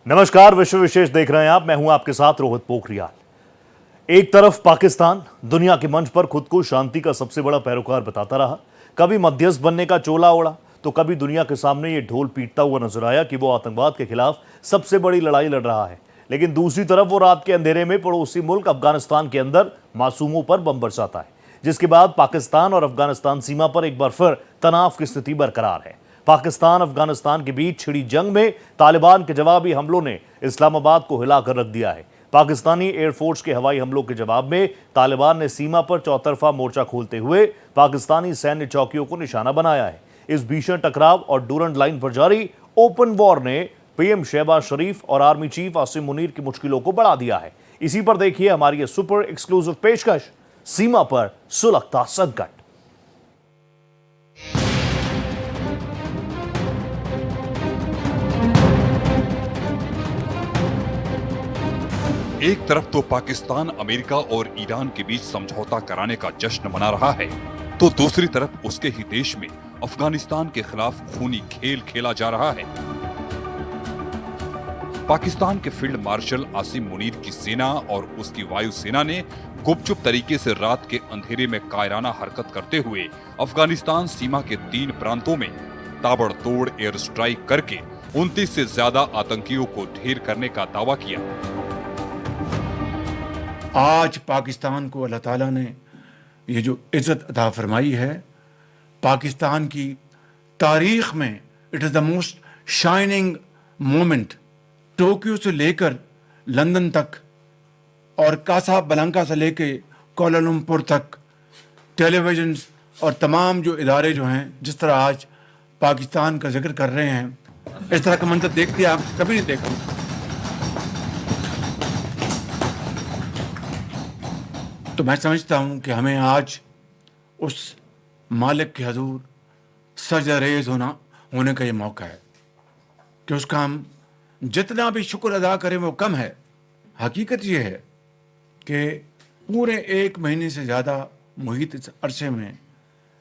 नमस्कार, विश्व विशेष देख रहे हैं आप। मैं हूं आपके साथ रोहित पोखरियाल। एक तरफ पाकिस्तान दुनिया के मंच पर खुद को शांति का सबसे बड़ा पैरोकार बताता रहा, कभी मध्यस्थ बनने का चोला ओढ़ा तो कभी दुनिया के सामने ये ढोल पीटता हुआ नजर आया कि वो आतंकवाद के खिलाफ सबसे बड़ी लड़ाई लड़ रहा है। लेकिन दूसरी तरफ वो रात के अंधेरे में पड़ोसी मुल्क अफगानिस्तान के अंदर मासूमों पर बम बरसाता है, जिसके बाद पाकिस्तान और अफगानिस्तान सीमा पर एक बार फिर तनाव की स्थिति बरकरार है। पाकिस्तान अफगानिस्तान के बीच छिड़ी जंग में तालिबान के जवाबी हमलों ने इस्लामाबाद को हिलाकर रख दिया है। पाकिस्तानी एयरफोर्स के हवाई हमलों के जवाब में तालिबान ने सीमा पर चौतरफा मोर्चा खोलते हुए पाकिस्तानी सैन्य चौकियों को निशाना बनाया है। इस भीषण टकराव और डूरंड लाइन पर जारी ओपन वॉर ने पीएम शहबाज शरीफ और आर्मी चीफ आसिम मुनीर की मुश्किलों को बढ़ा दिया है। इसी पर देखिए हमारी ये सुपर एक्सक्लूसिव पेशकश, सीमा पर सुलगता संकट। एक तरफ तो पाकिस्तान अमेरिका और ईरान के बीच समझौता कराने का जश्न मना रहा है, तो दूसरी तरफ उसके ही देश में अफगानिस्तान के खिलाफ खूनी खेल खेला जा रहा है। पाकिस्तान के फील्ड मार्शल आसिम मुनीर की सेना और उसकी वायुसेना ने गुपचुप तरीके से रात के अंधेरे में कायराना हरकत करते हुए अफगानिस्तान सीमा के 3 प्रांतों में ताबड़तोड़ एयर स्ट्राइक करके 29 से ज्यादा आतंकियों को ढेर करने का दावा किया। आज पाकिस्तान को अल्लाह ताला ने ये जो इज्जत अता फरमाई है, पाकिस्तान की तारीख में it is the most shining moment. Tokyo से लेकर लंदन तक और कासाब्लांका से लेकर कोलालमपुर तक टेलीविजन और तमाम जो इदारे जो हैं, जिस तरह आज पाकिस्तान का जिक्र कर रहे हैं, इस तरह का मंजर देखते आप कभी नहीं देखा। तो मैं समझता हूं कि हमें आज उस मालिक के हजूर सजदा रेज़ होने का ये मौका है कि उसका हम जितना भी शुक्र अदा करें वो कम है। हकीकत ये है कि पूरे 1 महीने से ज़्यादा मुहित इस अरसे में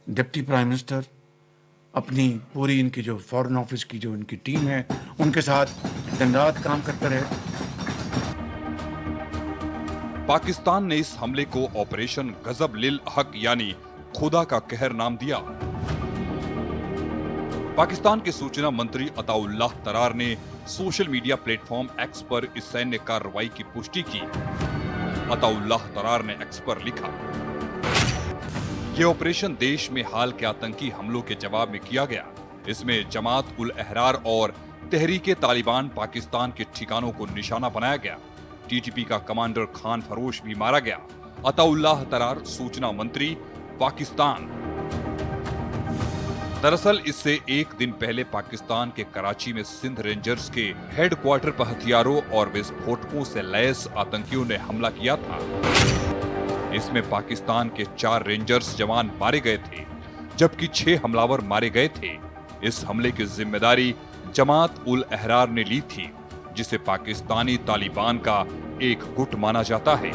डिप्टी प्राइम मिनिस्टर अपनी पूरी इनकी जो फॉरेन ऑफिस की जो इनकी टीम है उनके साथ दिन रात काम करते रहे। पाकिस्तान ने इस हमले को ऑपरेशन गजब लिल हक यानी खुदा का कहर नाम दिया। पाकिस्तान के सूचना मंत्री अताउल्लाह तरार ने सोशल मीडिया प्लेटफॉर्म एक्स पर इस सैन्य कार्रवाई की पुष्टि की। अताउल्लाह तरार ने एक्स पर लिखा, यह ऑपरेशन देश में हाल के आतंकी हमलों के जवाब में किया गया। इसमें जमात उल अहरार और तहरीके तालिबान पाकिस्तान के ठिकानों को निशाना बनाया गया। टीटीपी का कमांडर खान फरोश भी मारा गया। अताउल्लाह तरार, सूचना मंत्री, पाकिस्तान। दरअसल इससे एक दिन पहले पाकिस्तान के कराची में सिंध रेंजर्स के हेडक्वार्टर पर हथियारों और विस्फोटकों से लैस आतंकियों ने हमला किया था। इसमें पाकिस्तान के 4 रेंजर्स जवान मारे गए थे, जबकि 6 हमलावर मारे गए थे। इस हमले की जिम्मेदारी जमात उल अहरार ने ली थी, जिसे पाकिस्तानी तालिबान का एक गुट माना जाता है।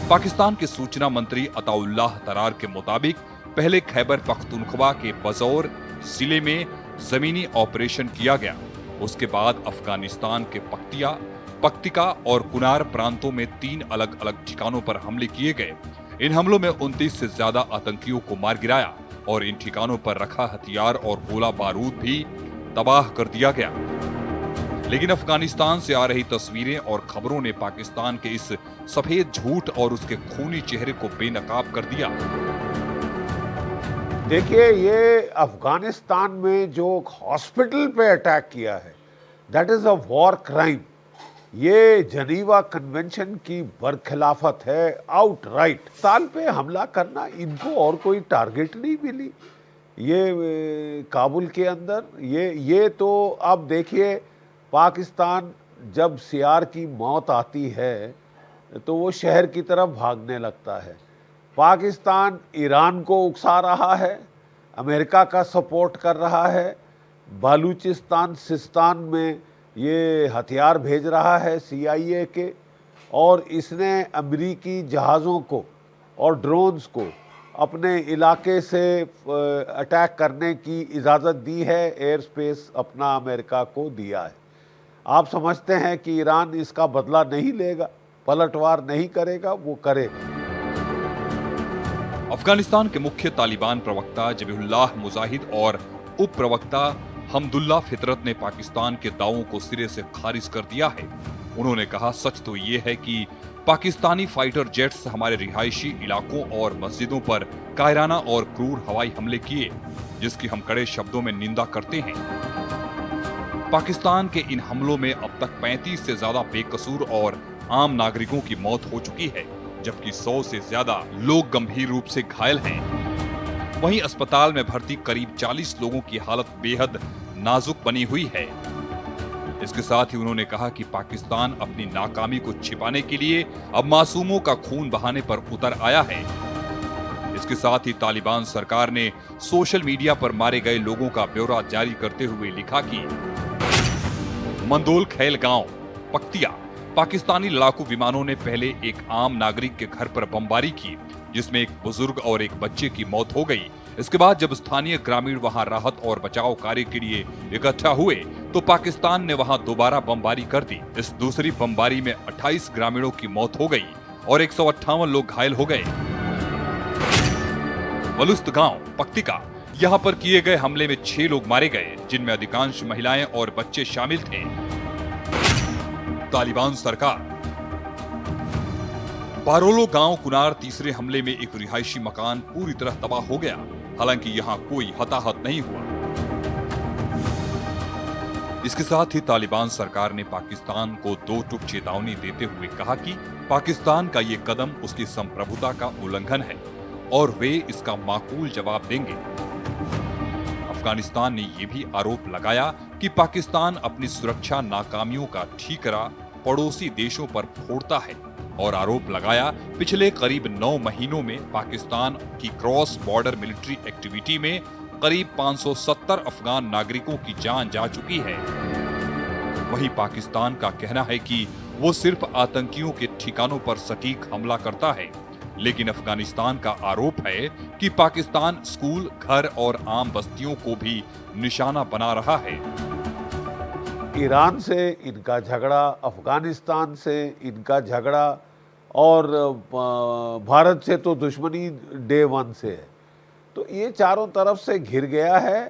पाकिस्तान के सूचना मंत्री अताउल्लाह तरार के मुताबिक पहले खैबर पख्तूनख्वा के बजौर जिले में जमीनी ऑपरेशन किया गया। उसके बाद अफगानिस्तान के पक्तिका और कुनार प्रांतों में 3 अलग अलग ठिकानों पर हमले किए गए। इन हमलों में 29 से ज्यादा आतंकियों को मार गिराया और इन ठिकानों पर रखा हथियार और गोला बारूद भी तबाह कर दिया गया। लेकिन अफगानिस्तान से आ रही तस्वीरें और खबरों ने पाकिस्तान के इस सफेद झूठ और उसके खूनी चेहरे को बेनकाब कर दिया। देखिए, ये अफगानिस्तान में जो हॉस्पिटल पे अटैक किया है, that is a war crime. ये जनीवा कन्वेंशन की बरखिलाफत है आउटराइट। पाकिस्तान पे हमला करना, इनको और कोई टारगेट नहीं मिली ये काबुल के अंदर। ये तो अब देखिए, पाकिस्तान जब सियार की मौत आती है तो वो शहर की तरफ भागने लगता है। पाकिस्तान ईरान को उकसा रहा है, अमेरिका का सपोर्ट कर रहा है, बलूचिस्तान सिस्तान में ये हथियार भेज रहा है CIA के, और इसने अमेरिकी जहाज़ों को और ड्रोन्स को अपने इलाके से अटैक करने की इजाज़त दी है। एयर स्पेस अपना अमेरिका को दिया है। आप समझते हैं कि ईरान इसका बदला नहीं लेगा, पलटवार नहीं करेगा? वो करेगा। अफगानिस्तान के मुख्य तालिबान प्रवक्ता जबीहुल्लाह मुजाहिद और उप प्रवक्ता हमदुल्ला फितरत ने पाकिस्तान के दावों को सिरे से खारिज कर दिया है। उन्होंने कहा, सच तो ये है कि पाकिस्तानी फाइटर जेट्स हमारे रिहायशी इलाकों और मस्जिदों पर कायराना और क्रूर हवाई हमले किए, जिसकी हम कड़े शब्दों में निंदा करते हैं। पाकिस्तान के इन हमलों में अब तक 35 से ज्यादा बेकसूर और आम नागरिकों की मौत हो चुकी है, जबकि 100 से ज्यादा लोग गंभीर रूप से घायल हैं। वहीं अस्पताल में भर्ती करीब 40 लोगों की हालत बेहद नाजुक बनी हुई है। इसके साथ ही उन्होंने कहा कि पाकिस्तान अपनी नाकामी को छिपाने के लिए अब मासूमों का खून बहाने पर उतर आया है। इसके साथ ही तालिबान सरकार ने सोशल मीडिया पर मारे गए लोगों का ब्यौरा जारी करते हुए लिखा कि मंदोल खैल गांव, पक्तिया, पाकिस्तानी लड़ाकू विमानों ने पहले एक आम नागरिक के घर पर बमबारी की, जिसमें एक बुजुर्ग और एक बच्चे की मौत हो गई। इसके बाद जब स्थानीय ग्रामीण वहां राहत और बचाव कार्य के लिए इकट्ठा हुए तो पाकिस्तान ने वहां दोबारा बमबारी कर दी। इस दूसरी बमबारी में 28 ग्रामीणों की मौत हो गई और 158 लोग घायल हो गए। बलुस्त गांव, पक्तिका, यहाँ पर किए गए हमले में 6 लोग मारे गए, जिनमें अधिकांश महिलाएं और बच्चे शामिल थे। तालिबान सरकार। बारोलो गांव कुनार तीसरे हमले में एक रिहायशी मकान पूरी तरह तबाह हो गया, हालांकि यहां कोई हताहत नहीं हुआ। इसके साथ ही तालिबान सरकार ने पाकिस्तान को 2 टूक चेतावनी देते हुए कहा कि पाकिस्तान का ये कदम उसकी संप्रभुता का उल्लंघन है और वे इसका माकूल जवाब देंगे। अफगानिस्तान ने यह भी आरोप लगाया कि पाकिस्तान अपनी सुरक्षा नाकामियों का ठीकरा पड़ोसी देशों पर फोड़ता है और आरोप लगाया पिछले करीब 9 महीनों में पाकिस्तान की क्रॉस बॉर्डर मिलिट्री एक्टिविटी में करीब 570 अफगान नागरिकों की जान जा चुकी है। वहीं पाकिस्तान का कहना है कि वो सिर्फ आतंकियों के ठिकानों पर सटीक हमला करता है, लेकिन अफगानिस्तान का आरोप है कि पाकिस्तान स्कूल, घर और आम बस्तियों को भी निशाना बना रहा है। ईरान से इनका झगड़ा, अफगानिस्तान से इनका झगड़ा और भारत से तो दुश्मनी डे 1 से है। तो ये चारों तरफ से घिर गया है।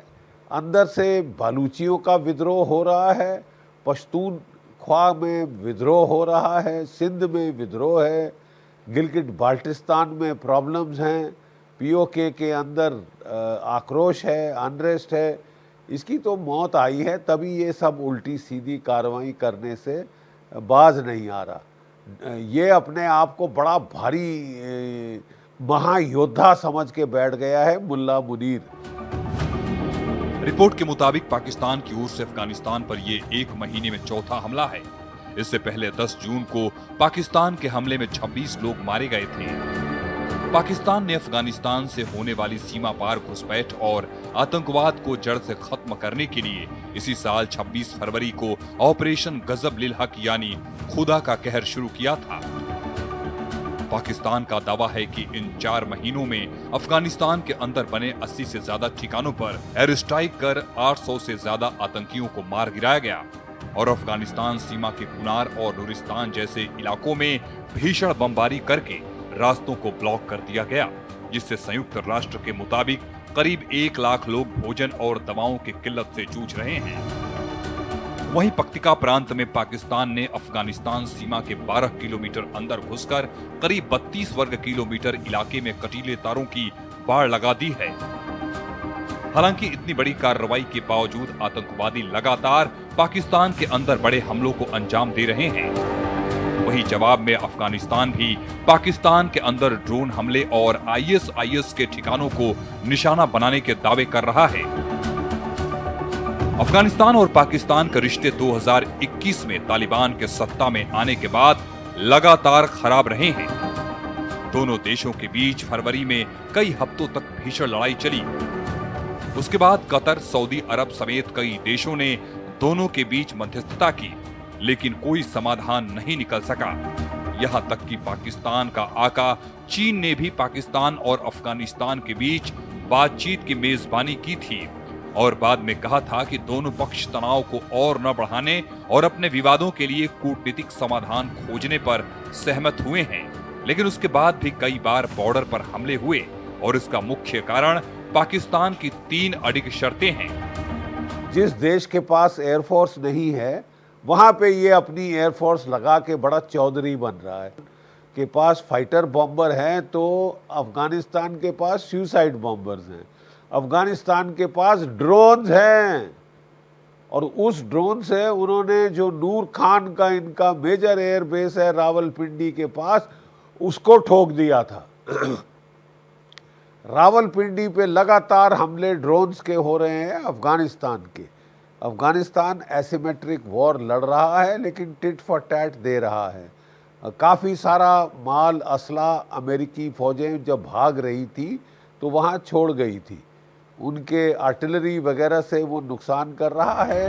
अंदर से बलूचियों का विद्रोह हो रहा है, पश्तूनख्वा में विद्रोह हो रहा है, सिंध में विद्रोह है, गिलगिट बाल्टिस्तान में प्रॉब्लम्स हैं, पीओके के अंदर आक्रोश है, अनरेस्ट है। इसकी तो मौत आई है, तभी ये सब उल्टी सीधी कार्रवाई करने से बाज नहीं आ रहा। ये अपने आप को बड़ा भारी महायोद्धा समझ के बैठ गया है मुल्ला मुनीर। रिपोर्ट के मुताबिक पाकिस्तान की ओर से अफगानिस्तान पर ये 1 महीने में चौथा हमला है। इससे पहले 10 जून को पाकिस्तान के हमले में 26 लोग मारे गए थे। पाकिस्तान ने अफगानिस्तान से होने वाली सीमा पार घुसपैठ और आतंकवाद को जड़ से खत्म करने के लिए इसी साल 26 फरवरी को ऑपरेशन गजब लिल हक यानी खुदा का कहर शुरू किया था। पाकिस्तान का दावा है कि इन 4 महीनों में अफगानिस्तान के अंदर बने 80 से ज्यादा ठिकानों पर एयर स्ट्राइक कर 800 से ज्यादा आतंकियों को मार गिराया गया और अफगानिस्तान सीमा के कुनार और नूरिस्तान जैसे इलाकों में भीषण बमबारी करके रास्तों को ब्लॉक कर दिया गया, जिससे संयुक्त राष्ट्र के मुताबिक करीब 1 लाख लोग भोजन और दवाओं की किल्लत से जूझ रहे हैं। वहीं पक्तिका प्रांत में पाकिस्तान ने अफगानिस्तान सीमा के 12 किलोमीटर अंदर घुसकर करीब 32 वर्ग किलोमीटर इलाके में कटीले तारों की बाड़ लगा दी है। हालांकि इतनी बड़ी कार्रवाई के बावजूद आतंकवादी लगातार पाकिस्तान के अंदर बड़े हमलों को अंजाम दे रहे हैं। वहीं जवाब में अफगानिस्तान भी पाकिस्तान के अंदर ड्रोन हमले और ISIS के ठिकानों को निशाना बनाने के दावे कर रहा है। अफगानिस्तान और पाकिस्तान के रिश्ते 2021 में तालिबान के सत्ता में आने के बाद लगातार खराब रहे हैं। दोनों देशों के बीच फरवरी में कई हफ्तों तक भीषण लड़ाई चली। उसके बाद कतर, सऊदी अरब समेत कई देशों ने दोनों के बीच मध्यस्थता की, लेकिन कोई समाधान नहीं निकल सका। यहां तक कि पाकिस्तान का आका चीन ने भी पाकिस्तान और अफगानिस्तान के बीच बातचीत की मेजबानी की थी, और बाद में कहा था कि दोनों पक्ष तनाव को और न बढ़ाने और अपने विवादों के लिए कूटनीतिक समाधान खोजने पर सहमत हुए हैं। लेकिन उसके बाद भी कई बार बॉर्डर पर हमले हुए और इसका मुख्य कारण पाकिस्तान की 3 अड़िग शर्तें हैं। जिस देश के पास एयरफोर्स नहीं है वहां पे ये अपनी एयरफोर्स लगा के बड़ा चौधरी बन रहा है। के पास फाइटर बॉम्बर हैं तो अफगानिस्तान के पास सुसाइड बॉम्बर्स हैं, अफगानिस्तान के पास ड्रोन्स हैं और उस ड्रोन से उन्होंने जो नूर खान का इनका मेजर एयर बेस है रावलपिंडी के पास, उसको ठोक दिया था। रावलपिंडी पे लगातार हमले ड्रोन्स के हो रहे हैं अफगानिस्तान के। अफगानिस्तान एसिमेट्रिक वॉर लड़ रहा है लेकिन टिट फॉर टैट दे रहा है। काफ़ी सारा माल असला अमेरिकी फ़ौजें जब भाग रही थी तो वहाँ छोड़ गई थी, उनके आर्टिलरी वगैरह से वो नुकसान कर रहा है।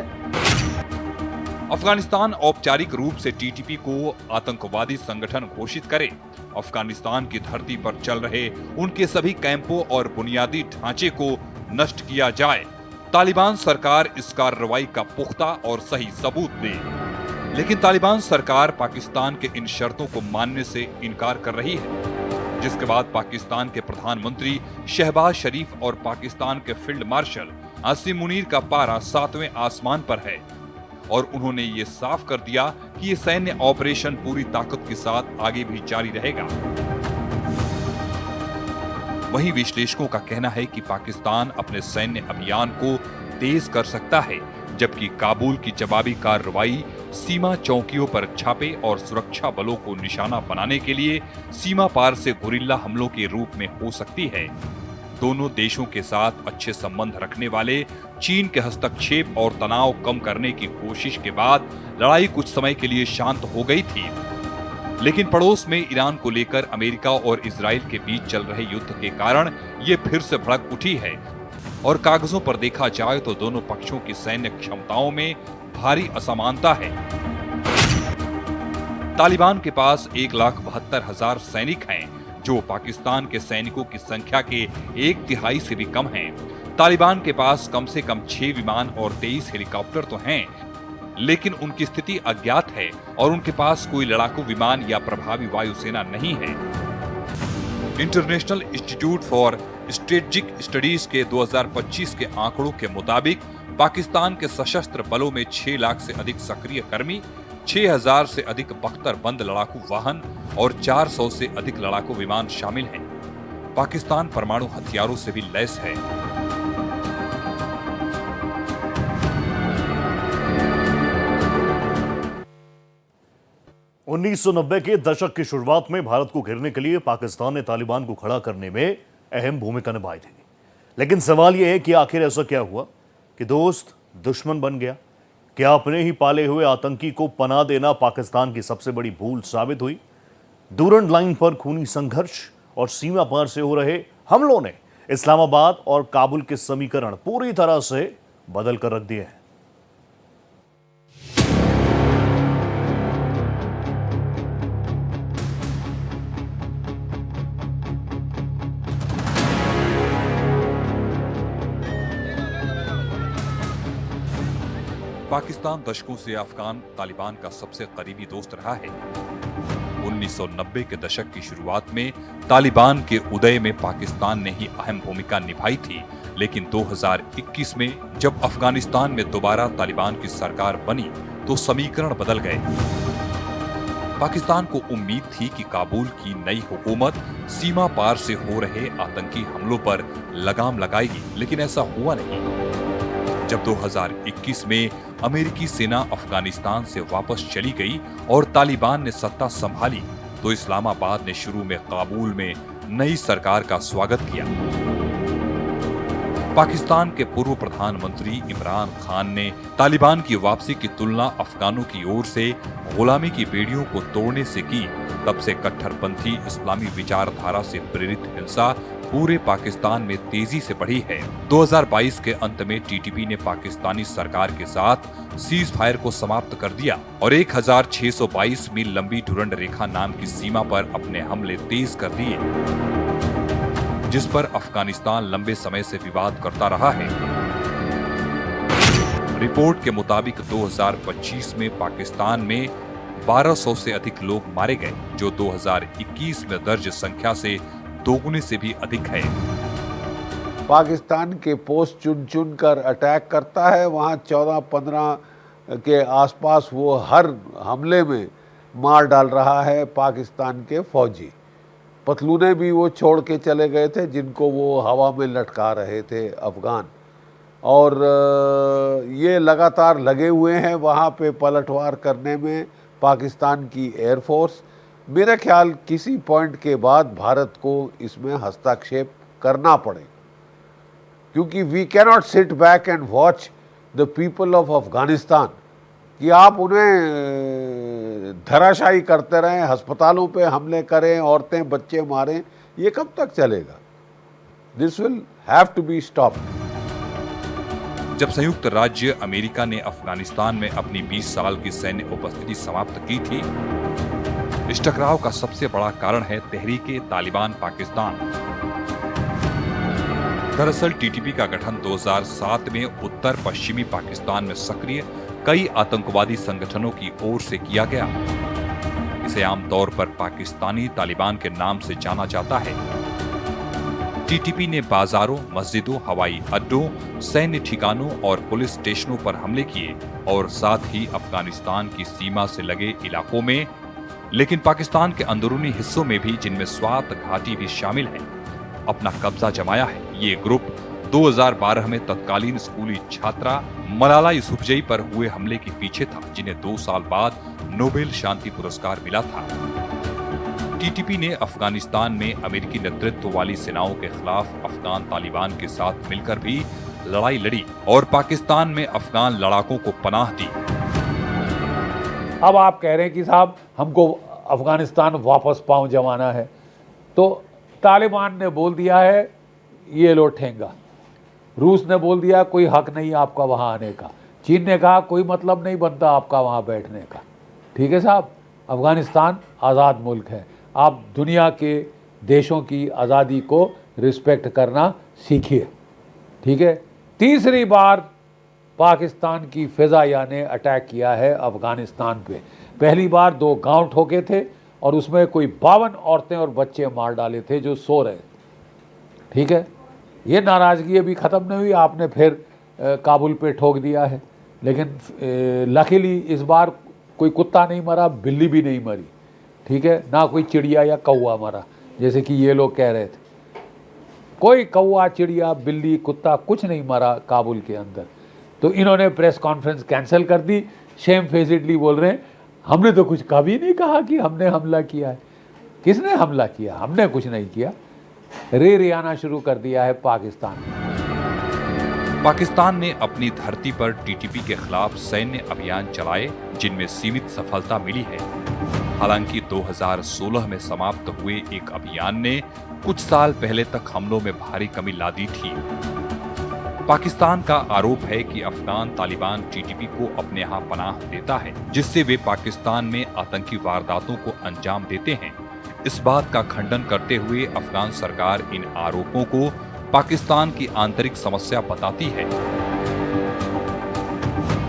अफगानिस्तान औपचारिक रूप से टीटीपी को आतंकवादी संगठन घोषित करे, अफगानिस्तान की धरती पर चल रहे उनके सभी कैंपों और बुनियादी ढांचे को नष्ट किया जाए, तालिबान सरकार इस कार्रवाई का पुख्ता और सही सबूत दे। लेकिन तालिबान सरकार पाकिस्तान के इन शर्तों को मानने से इनकार कर रही है, जिसके बाद पाकिस्तान के प्रधानमंत्री शहबाज शरीफ और पाकिस्तान के फील्ड मार्शल आसिम मुनीर का पारा 7वें आसमान पर है और उन्होंने ये साफ कर दिया कि ये सैन्य ऑपरेशन पूरी ताकत के साथ आगे भी जारी रहेगा। वहीं विश्लेषकों का कहना है कि पाकिस्तान अपने सैन्य अभियान को तेज कर सकता है, जबकि काबुल की जवाबी कार्रवाई सीमा चौकियों पर छापे और सुरक्षा बलों को निशाना बनाने के लिए सीमा पार से गुरिल्ला हमलों के रूप में हो सकती है। दोनों देशों के साथ अच्छे संबंध रखने वाले चीन के हस्तक्षेप और तनाव कम करने की कोशिश के बाद लड़ाई कुछ समय के लिए शांत हो गई थी, लेकिन पड़ोस में ईरान को लेकर अमेरिका और इजराइल के बीच चल रहे युद्ध के कारण ये फिर से भड़क उठी है और कागजों पर देखा जाए तो दोनों पक्षों की सैन्य क्षमताओं में भारी असमानता है। तालिबान के पास 1,72,000 सैनिक हैं, जो पाकिस्तान के सैनिकों की संख्या के 1/3 से भी कम हैं। तालिबान के पास कम से कम 6 विमान और 23 हेलीकॉप्टर तो हैं, लेकिन उनकी स्थिति अज्ञात है और उनके पास कोई लड़ाकू विमान या प्रभावी वायुसेना नहीं है। International institute for strategic studies के 2025 के आंकड़ों के मुताबिक पाकिस्तान के सशस्त्र बलों में 6 लाख से अधिक सक्रिय कर्मी, 6,000 से अधिक बख्तरबंद लड़ाकू वाहन और 400 से अधिक लड़ाकू विमान शामिल हैं। पाकिस्तान परमाणु हथियारों से भी लैस है। उन्नीस के दशक की शुरुआत में भारत को घेरने के लिए पाकिस्तान ने तालिबान को खड़ा करने में अहम भूमिका निभाई थी। लेकिन सवाल यह है कि आखिर ऐसा क्या हुआ कि दोस्त दुश्मन बन गया? क्या अपने ही पाले हुए आतंकी को पनाह देना पाकिस्तान की सबसे बड़ी भूल साबित हुई? डूरंड लाइन पर खूनी संघर्ष और सीमा पार से हो रहे हमलों ने इस्लामाबाद और काबुल के समीकरण पूरी तरह से बदल कर रख दिए हैं। पाकिस्तान दशकों से अफगान तालिबान का सबसे करीबी दोस्त रहा है। 1990 के दशक की शुरुआत में तालिबान के उदय में पाकिस्तान ने ही अहम भूमिका निभाई थी, लेकिन 2021 में जब अफगानिस्तान में दोबारा तालिबान की सरकार बनी तो समीकरण बदल गए। पाकिस्तान को उम्मीद थी कि काबुल की नई हुकूमत सीमा पार से हो रहे आतंकी हमलों पर लगाम लगाएगी, लेकिन ऐसा हुआ नहीं। जब 2021 में अमेरिकी सेना अफगानिस्तान से वापस चली गई और तालिबान ने सत्ता संभाली तो इस्लामाबाद ने शुरू में काबुल में नई सरकार का स्वागत किया। पाकिस्तान के पूर्व प्रधानमंत्री इमरान खान ने तालिबान की वापसी की तुलना अफगानों की ओर से गुलामी की बेड़ियों को तोड़ने से की। तब से कट्टरपंथी इस्लामी विचारधारा से प्रेरित हिंसा पूरे पाकिस्तान में तेजी से बढ़ी है। 2022 के अंत में टीटीपी ने पाकिस्तानी सरकार के साथ सीज फायर को समाप्त कर दिया और 1622 मील लंबी डूरंड रेखा नाम की सीमा पर अपने हमले तेज कर दिए, जिस पर अफगानिस्तान लंबे समय से विवाद करता रहा है। रिपोर्ट के मुताबिक 2025 में पाकिस्तान में 1200 से अधिक लोग मारे गए, जो 2021 में दर्ज संख्या से दोगुने से भी अधिक है। पाकिस्तान के पोस्ट चुन चुन कर अटैक करता है, वहाँ 14-15 के आसपास वो हर हमले में मार डाल रहा है पाकिस्तान के फौजी। पतलूने भी वो छोड़ के चले गए थे जिनको वो हवा में लटका रहे थे अफगान, और ये लगातार लगे हुए हैं वहाँ पे पलटवार करने में पाकिस्तान की एयरफोर्स। मेरा ख्याल किसी पॉइंट के बाद भारत को इसमें हस्तक्षेप करना पड़े, क्योंकि we cannot sit back and watch the people of Afghanistan कि आप उन्हें धराशायी करते रहें, अस्पतालों पे हमले करें, औरतें बच्चे मारें। ये कब तक चलेगा? This will have to be stopped. जब संयुक्त राज्य अमेरिका ने अफगानिस्तान में अपनी 20 साल की सैन्य उपस्थिति समाप्त की थी, इस टकराव का सबसे बड़ा कारण है तहरीके तालिबान पाकिस्तान। दरअसल टीटीपी का गठन 2007 में उत्तर पश्चिमी पाकिस्तान में सक्रिय कई आतंकवादी संगठनों की ओर से किया गया। इसे आमतौर पर पाकिस्तानी तालिबान के नाम से जाना जाता है। टीटीपी ने बाजारों, मस्जिदों, हवाई अड्डों, सैन्य ठिकानों और पुलिस स्टेशनों पर हमले किए और साथ ही अफगानिस्तान की सीमा से लगे इलाकों में, लेकिन पाकिस्तान के अंदरूनी हिस्सों में भी, जिनमें स्वात घाटी भी शामिल है, अपना कब्जा जमाया है। ये ग्रुप 2012 में तत्कालीन स्कूली छात्रा मलाला यूसुफजई पर हुए हमले के पीछे था, जिन्हें 2 साल बाद नोबेल शांति पुरस्कार मिला था। टीटीपी ने अफगानिस्तान में अमेरिकी नेतृत्व वाली सेनाओं के खिलाफ अफगान तालिबान के साथ मिलकर भी लड़ाई लड़ी और पाकिस्तान में अफगान लड़ाकों को पनाह दी। अब आप कह रहे हैं कि साहब हमको अफगानिस्तान वापस पांव जमाना है, तो तालिबान ने बोल दिया है ये लो ठेंगा, रूस ने बोल दिया कोई हक नहीं आपका वहाँ आने का, चीन ने कहा कोई मतलब नहीं बनता आपका वहाँ बैठने का। ठीक है साहब, अफगानिस्तान आज़ाद मुल्क है, आप दुनिया के देशों की आज़ादी को रिस्पेक्ट करना सीखिए। ठीक है, तीसरी बार पाकिस्तान की फ़िज़ाया ने अटैक किया है अफ़गानिस्तान पे। पहली बार 2 गांव ठोके थे और उसमें कोई 52 औरतें और बच्चे मार डाले थे जो सो रहे। ठीक है, ये नाराज़गी अभी ख़त्म नहीं हुई, आपने फिर काबुल पे ठोक दिया है, लेकिन लकीली इस बार कोई कुत्ता नहीं मरा, बिल्ली भी नहीं मरी। ठीक है, ना कोई चिड़िया या कौवा मरा जैसे कि ये लोग कह रहे थे। कोई कौवा, चिड़िया, बिल्ली, कुत्ता कुछ नहीं मरा काबुल के अंदर। तो इन्होंने प्रेस कॉन्फ्रेंस कैंसिल कर दी, शेम फेसिडली बोल रहे हैं हमने तो कुछ कभी नहीं कहा कि हमने हमला किया है। किसने हमला किया? हमने कुछ नहीं किया। रे आना शुरू कर दिया है पाकिस्तान। पाकिस्तान ने अपनी धरती पर टीटीपी के खिलाफ सैन्य अभियान चलाए, जिनमें सीमित सफलता मिली है। हालांकि 2016 में समाप्त हुए एक अभियान ने कुछ साल पहले तक हमलों में भारी कमी ला दी थी। पाकिस्तान का आरोप है कि अफगान तालिबान टीटीपी को अपने यहाँ पनाह देता है, जिससे वे पाकिस्तान में आतंकी वारदातों को अंजाम देते हैं। इस बात का खंडन करते हुए अफगान सरकार इन आरोपों को पाकिस्तान की आंतरिक समस्या बताती है।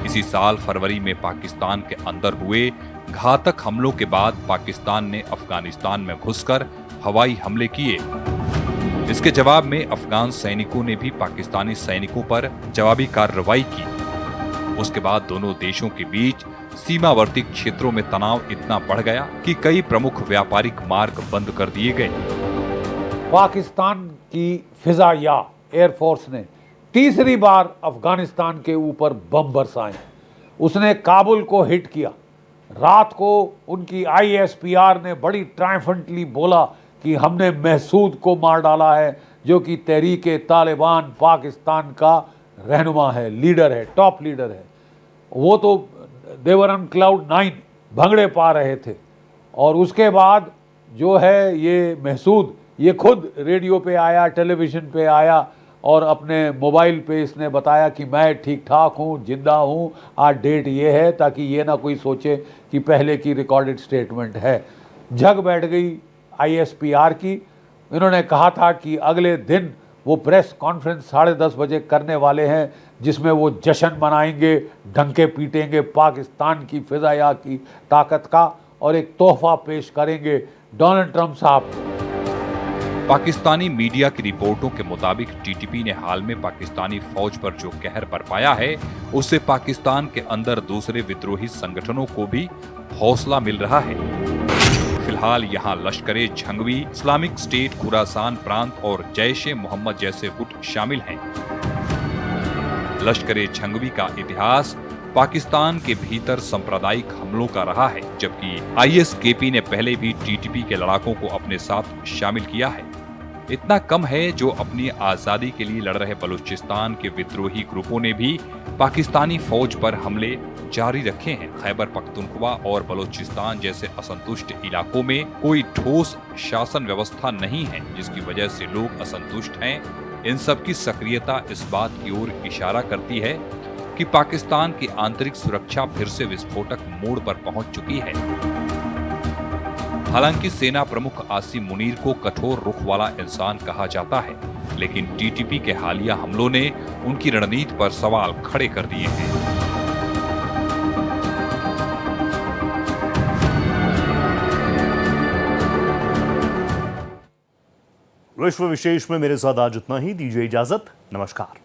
इसी साल फरवरी में पाकिस्तान के अंदर हुए घातक हमलों के बाद पाकिस्तान ने अफगानिस्तान में घुसकर हवाई हमले किए। इसके जवाब में अफगान सैनिकों ने भी पाकिस्तानी सैनिकों पर जवाबी कार्रवाई की। उसके बाद दोनों देशों के बीच सीमावर्ती क्षेत्रों में तनाव इतना बढ़ गया कि कई प्रमुख व्यापारिक मार्ग बंद कर दिए गए। पाकिस्तान की फ़िज़ाया एयरफोर्स ने तीसरी बार अफगानिस्तान के ऊपर बम बरसाए। उसने काबुल को हिट किया। रात को उनकी ISPR ने बड़ी ट्रायम्फेंटली बोला कि हमने महसूद को मार डाला है, जो कि तहरीके तालिबान पाकिस्तान का रहनुमा है, लीडर है, टॉप लीडर है। वो तो देवर ऑन क्लाउड 9 भंगड़े पा रहे थे। और उसके बाद जो है ये महसूद, ये खुद रेडियो पे आया, टेलीविज़न पे आया और अपने मोबाइल पे इसने बताया कि मैं ठीक ठाक हूँ, जिंदा हूँ, आज डेट ये है, ताकि ये ना कोई सोचे कि पहले की रिकॉर्डेड स्टेटमेंट है। जग बैठ गई ISPR की। इन्होंने कहा था कि अगले दिन वो प्रेस कॉन्फ्रेंस 10:30 बजे करने वाले हैं, जिसमें वो जश्न मनाएंगे, डंके पीटेंगे पाकिस्तान की फिजाया की ताकत का, और एक तोहफा पेश करेंगे डोनाल्ड ट्रंप साहब को। पाकिस्तानी मीडिया की रिपोर्टों के मुताबिक टीटीपी ने हाल में पाकिस्तानी फौज पर जो कहर बरपाया है, उससे पाकिस्तान के अंदर दूसरे विद्रोही संगठनों को भी हौसला मिल रहा है। फिलहाल यहां लश्कर-ए झंगवी, इस्लामिक स्टेट खुरासान प्रांत और जैश-ए-मोहम्मद जैसे गुट शामिल हैं। लश्कर-ए झंगवी का इतिहास पाकिस्तान के भीतर सांप्रदायिक हमलों का रहा है, जबकि आईएसकेपी ने पहले भी टीटीपी के लड़ाकों को अपने साथ शामिल किया है। इतना कम है जो अपनी आजादी के लिए लड़ रहे बलूचिस्तान के विद्रोही ग्रुपों ने भी पाकिस्तानी फौज पर हमले जारी रखे हैं। खैबर पख्तूनख्वा और बलूचिस्तान जैसे असंतुष्ट इलाकों में कोई ठोस शासन व्यवस्था नहीं है, जिसकी वजह से लोग असंतुष्ट हैं। इन सब की सक्रियता इस बात की ओर इशारा करती है कि पाकिस्तान की आंतरिक सुरक्षा फिर से विस्फोटक मोड़ पर पहुंच चुकी है। हालांकि सेना प्रमुख आसिम मुनीर को कठोर रुख वाला इंसान कहा जाता है, लेकिन टीटीपी के हालिया हमलों ने उनकी रणनीति पर सवाल खड़े कर दिए हैं। विश्व विशेष में मेरे साथ आज इतना ही। दीजिए इजाजत। नमस्कार।